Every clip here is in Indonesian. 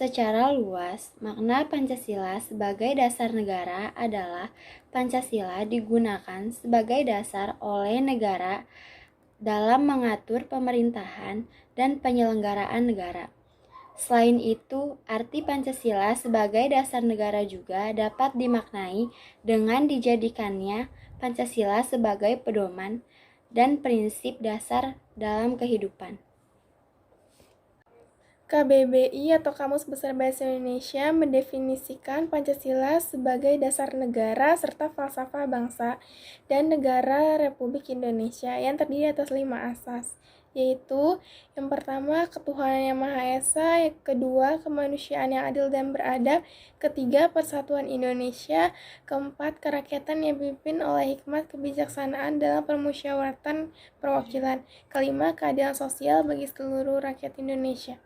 Secara luas, makna Pancasila sebagai dasar negara adalah Pancasila digunakan sebagai dasar oleh negara dalam mengatur pemerintahan dan penyelenggaraan negara. Selain itu, arti Pancasila sebagai dasar negara juga dapat dimaknai dengan dijadikannya Pancasila sebagai pedoman dan prinsip dasar dalam kehidupan. KBBI atau Kamus Besar Bahasa Indonesia mendefinisikan Pancasila sebagai dasar negara serta falsafah bangsa dan negara Republik Indonesia yang terdiri atas 5 asas, yaitu yang pertama ketuhanan yang Maha Esa, yang kedua kemanusiaan yang adil dan beradab, ketiga persatuan Indonesia, keempat kerakyatan yang dipimpin oleh hikmat kebijaksanaan dalam permusyawaratan perwakilan, kelima keadilan sosial bagi seluruh rakyat Indonesia.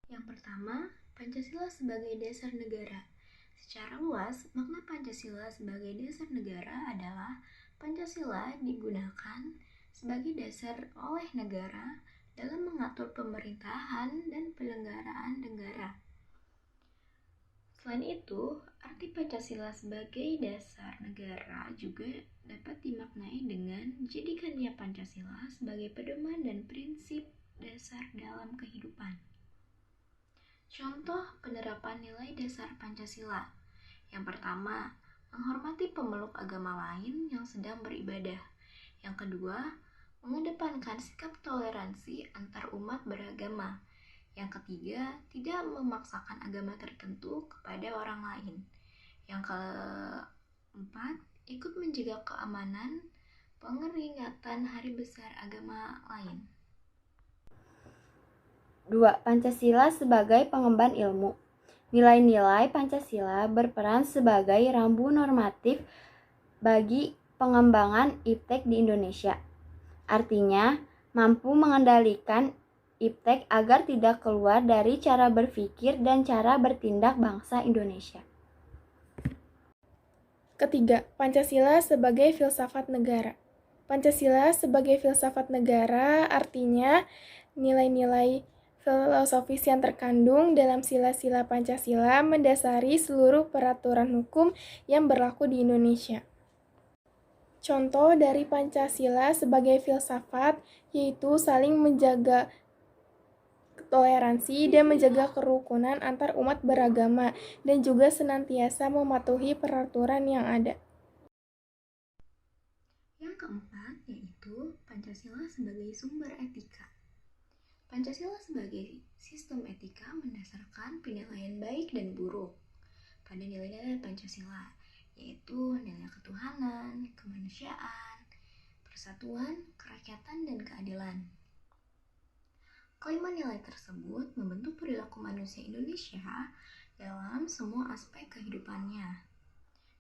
Yang pertama, Pancasila sebagai dasar negara. Secara luas, makna Pancasila sebagai dasar negara adalah Pancasila digunakan sebagai dasar oleh negara dalam mengatur pemerintahan dan penyelenggaraan negara. Selain itu, arti Pancasila sebagai dasar negara juga dapat dimaknai dengan dijadikannya Pancasila sebagai pedoman dan prinsip dasar dalam kehidupan. Contoh penerapan nilai dasar Pancasila. Yang pertama, menghormati pemeluk agama lain yang sedang beribadah. Yang kedua, mengedepankan sikap toleransi antar umat beragama. Yang ketiga, tidak memaksakan agama tertentu kepada orang lain. Yang keempat, ikut menjaga keamanan pengeringatan hari besar agama lain. 2. Pancasila sebagai pengemban ilmu. Nilai-nilai Pancasila berperan sebagai rambu normatif bagi pengembangan iptek di Indonesia. Artinya, mampu mengendalikan iptek agar tidak keluar dari cara berpikir dan cara bertindak bangsa Indonesia. Ketiga, Pancasila sebagai filsafat negara. Pancasila sebagai filsafat negara artinya nilai-nilai filosofis yang terkandung dalam sila-sila Pancasila mendasari seluruh peraturan hukum yang berlaku di Indonesia. Contoh dari Pancasila sebagai filsafat yaitu saling menjaga toleransi dan menjaga kerukunan antar umat beragama dan juga senantiasa mematuhi peraturan yang ada. Yang keempat yaitu Pancasila sebagai sumber etika. Pancasila sebagai sistem etika mendasarkan penilaian baik dan buruk pada nilai-nilai Pancasila, yaitu nilai ketuhanan, kemanusiaan, persatuan, kerakyatan, dan keadilan. Kelima nilai tersebut membentuk perilaku manusia Indonesia dalam semua aspek kehidupannya.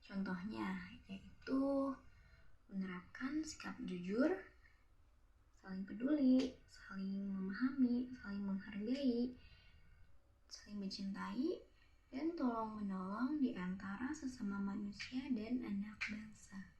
Contohnya yaitu menerapkan sikap jujur, saling peduli, saling memahami, saling menghargai, saling mencintai, dan tolong-menolong di antara sesama manusia dan anak bangsa.